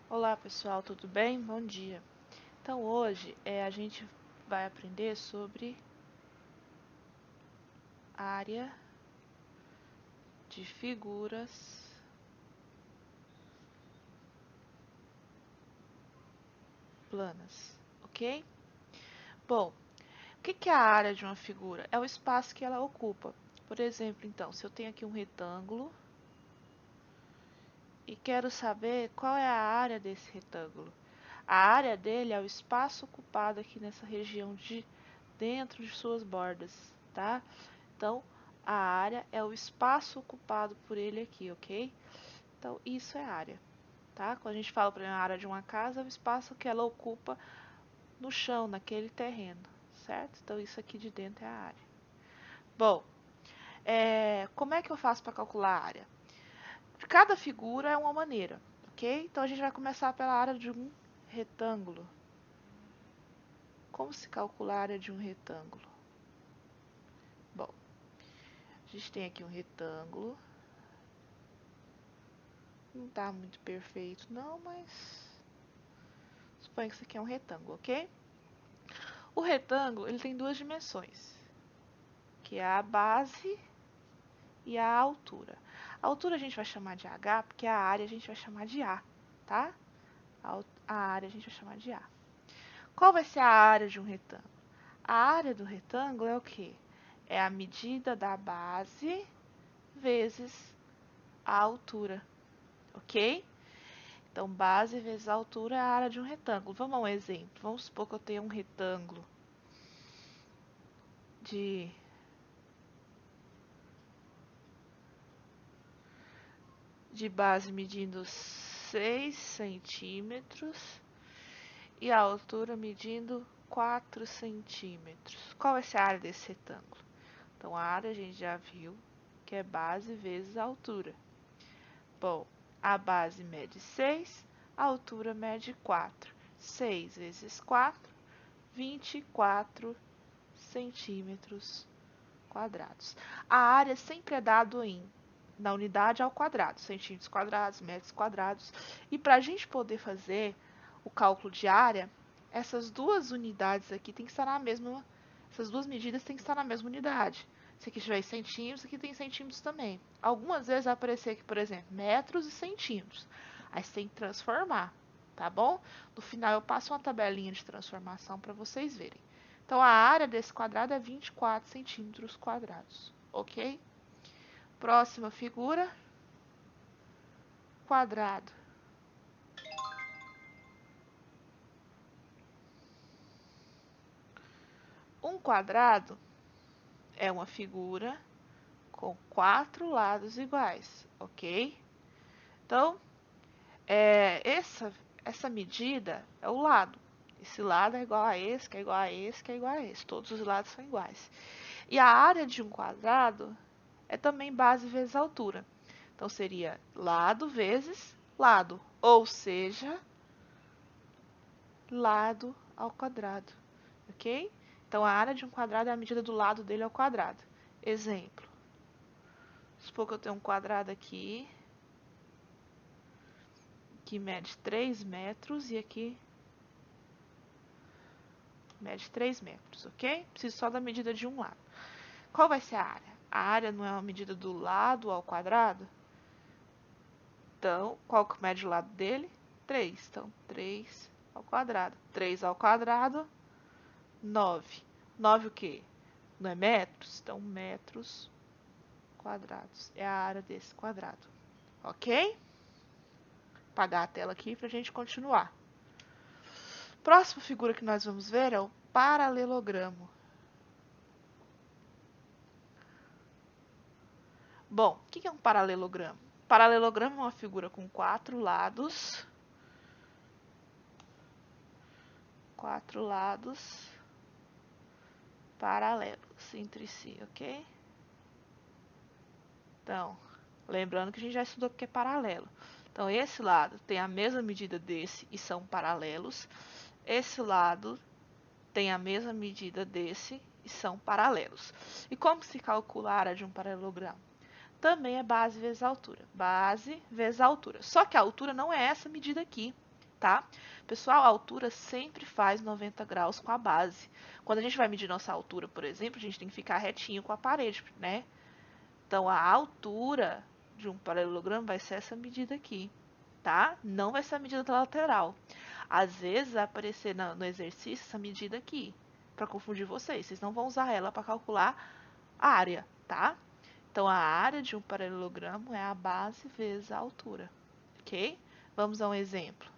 Olá pessoal, tudo bem? Bom dia. Então hoje a gente vai aprender sobre área de figuras planas, ok? Bom, o que é a área de uma figura? É o espaço que ela ocupa. Por exemplo, então, se eu tenho aqui um retângulo e quero saber qual é a área desse retângulo. A área dele é o espaço ocupado aqui nessa região de dentro de suas bordas, tá? Então, a área é o espaço ocupado por ele aqui, ok? Então, isso é área, tá? Quando a gente fala, por exemplo, a área de uma casa, é o espaço que ela ocupa no chão, naquele terreno, certo? Então, isso aqui de dentro é a área. Bom, como é que eu faço para calcular a área? De cada figura é uma maneira, ok? Então, a gente vai começar pela área de um retângulo. Como se calcula a área de um retângulo? Bom, a gente tem aqui um retângulo. Não está muito perfeito não, mas suponho que isso aqui é um retângulo, ok? O retângulo ele tem duas dimensões, que é a base e a altura. A altura a gente vai chamar de H, porque a área a gente vai chamar de A, tá? A área a gente vai chamar de A. Qual vai ser a área de um retângulo? A área do retângulo é o quê? É a medida da base vezes a altura, ok? Então, base vezes a altura é a área de um retângulo. Vamos a um exemplo. Vamos supor que eu tenha um retângulo de base medindo 6 centímetros e a altura medindo 4 centímetros. Qual vai ser a área desse retângulo? Então, a área a gente já viu que é base vezes a altura. Bom, a base mede 6, a altura mede 4. 6 vezes 4, 24 centímetros quadrados. A área sempre é dado na unidade ao quadrado, centímetros quadrados, metros quadrados. E para a gente poder fazer o cálculo de área, essas duas unidades aqui tem que estar na mesma, essas duas medidas têm que estar na mesma unidade. Se aqui tiver centímetros, aqui tem centímetros também. Algumas vezes vai aparecer aqui, por exemplo, metros e centímetros. Aí você tem que transformar, tá bom? No final eu passo uma tabelinha de transformação para vocês verem. Então, a área desse quadrado é 24 centímetros quadrados, ok? Próxima figura, quadrado. Um quadrado é uma figura com 4 lados iguais, ok? Então, essa medida é o lado. Esse lado é igual a esse, que é igual a esse, que é igual a esse. Todos os lados são iguais. E a área de um quadrado é também base vezes altura. Então, seria lado vezes lado, ou seja, lado ao quadrado, ok? Então, a área de um quadrado é a medida do lado dele ao quadrado. Exemplo. Supor que eu tenho um quadrado aqui, que mede 3 metros, e aqui mede 3 metros, ok? Preciso só da medida de um lado. Qual vai ser a área? A área não é uma medida do lado ao quadrado? Então, qual que mede o lado dele? 3. Então, 3 ao quadrado. 3 ao quadrado, 9. 9 o quê? Não é metros? Então, metros quadrados. É a área desse quadrado. Ok? Apagar a tela aqui para a gente continuar. Próxima figura que nós vamos ver é o paralelogramo. Bom, o que é um paralelogramo? Paralelogramo é uma figura com 4 lados. 4 lados paralelos entre si, ok? Então, lembrando que a gente já estudou o que é paralelo. Então, esse lado tem a mesma medida desse e são paralelos. Esse lado tem a mesma medida desse e são paralelos. E como se calcula a área de um paralelogramo? Também é base vezes altura. Base vezes altura. Só que a altura não é essa medida aqui. tá? Pessoal, a altura sempre faz 90 graus com a base. Quando a gente vai medir nossa altura, por exemplo, a gente tem que ficar retinho com a parede, né? Então, a altura de um paralelogramo vai ser essa medida aqui, tá? Não vai ser a medida da lateral. Às vezes vai aparecer no exercício essa medida aqui, para confundir vocês. Vocês não vão usar ela para calcular a área, tá? Então, a área de um paralelogramo é a base vezes a altura, ok? Vamos a um exemplo.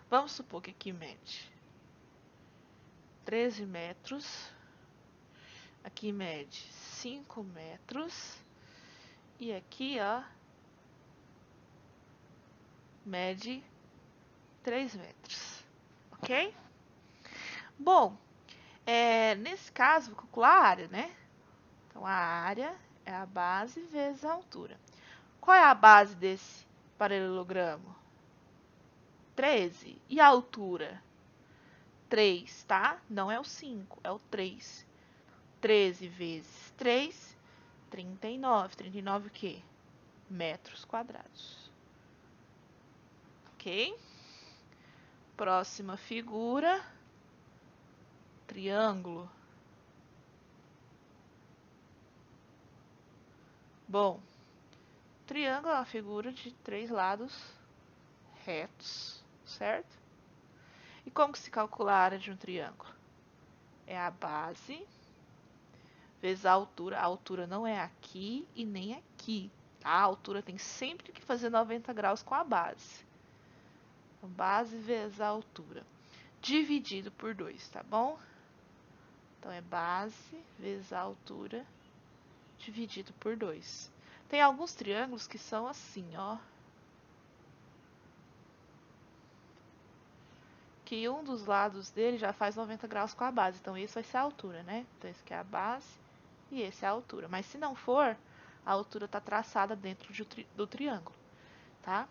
Vamos supor que aqui mede 13 metros, aqui mede 5 metros, e aqui, ó, mede 3 metros, ok? Bom, nesse caso, vou calcular a área, né? Então, a área é a base vezes a altura. Qual é a base desse paralelogramo? 13. E a altura? 3, tá? Não é o 5, é o 3. 13 vezes 3, 39. 39 o quê? Metros quadrados. Ok? Próxima figura. Triângulo. Bom, triângulo é uma figura de 3 lados retos, certo? E como que se calcula a área de um triângulo? É a base vezes a altura. A altura não é aqui e nem aqui, tá? A altura tem sempre que fazer 90 graus com a base. Então, base vezes a altura. Dividido por 2, tá bom? Então, é base vezes a altura dividido por 2. Tem alguns triângulos que são assim, ó. Que um dos lados dele já faz 90 graus com a base. Então, esse vai ser a altura, né? Então, esse aqui é a base e esse é a altura. Mas se não for, a altura está traçada dentro do triângulo, tá?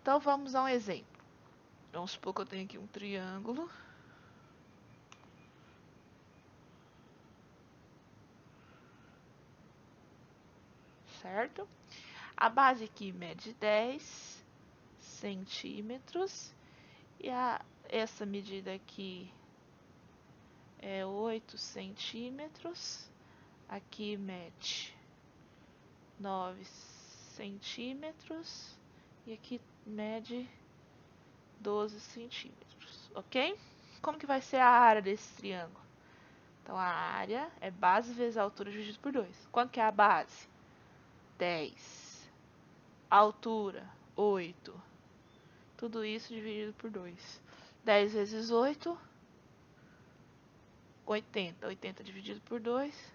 Então, vamos a um exemplo. Vamos supor que eu tenho aqui um triângulo. Certo? A base aqui mede 10 centímetros. E essa medida aqui é 8 centímetros. Aqui mede 9 centímetros. E aqui mede 12 centímetros, ok? Como que vai ser a área desse triângulo? Então, a área é base vezes a altura dividido por 2. Quanto que é a base? 10. A altura, 8. Tudo isso dividido por 2. 10 vezes 8, 80. 80 dividido por 2,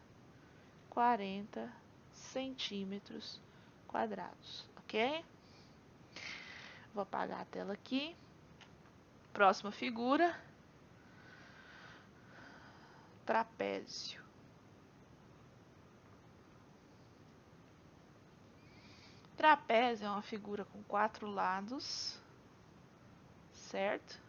40 centímetros quadrados, ok? Vou apagar a tela aqui. Próxima figura. Trapézio. Trapézio é uma figura com 4 lados, certo?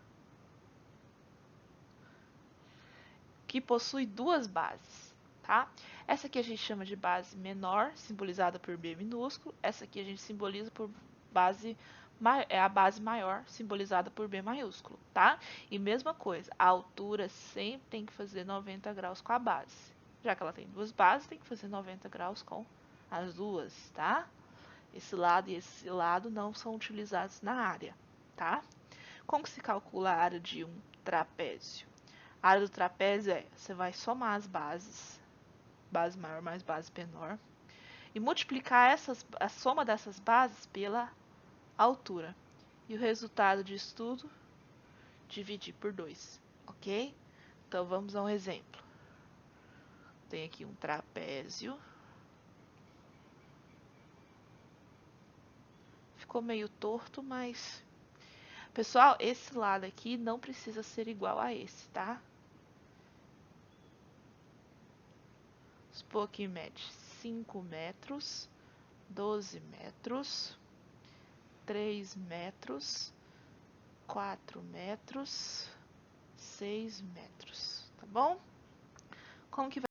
Que possui 2 bases, tá? Essa aqui a gente chama de base menor, simbolizada por B minúsculo. Essa aqui a gente simboliza por base é a base maior, simbolizada por B maiúsculo, tá? E mesma coisa, a altura sempre tem que fazer 90 graus com a base. Já que ela tem 2 bases, tem que fazer 90 graus com as duas, tá? Esse lado e esse lado não são utilizados na área, tá? Como que se calcula a área de um trapézio? A área do trapézio você vai somar as bases, base maior mais base menor, e multiplicar a soma dessas bases pela altura. E o resultado disso tudo, dividir por 2, ok? Então, vamos a um exemplo. Tem aqui um trapézio. Ficou meio torto, mas... Pessoal, esse lado aqui não precisa ser igual a esse, tá? Supor que mede 5 metros, 12 metros, 3 metros, 4 metros, 6 metros, tá bom? Como que vai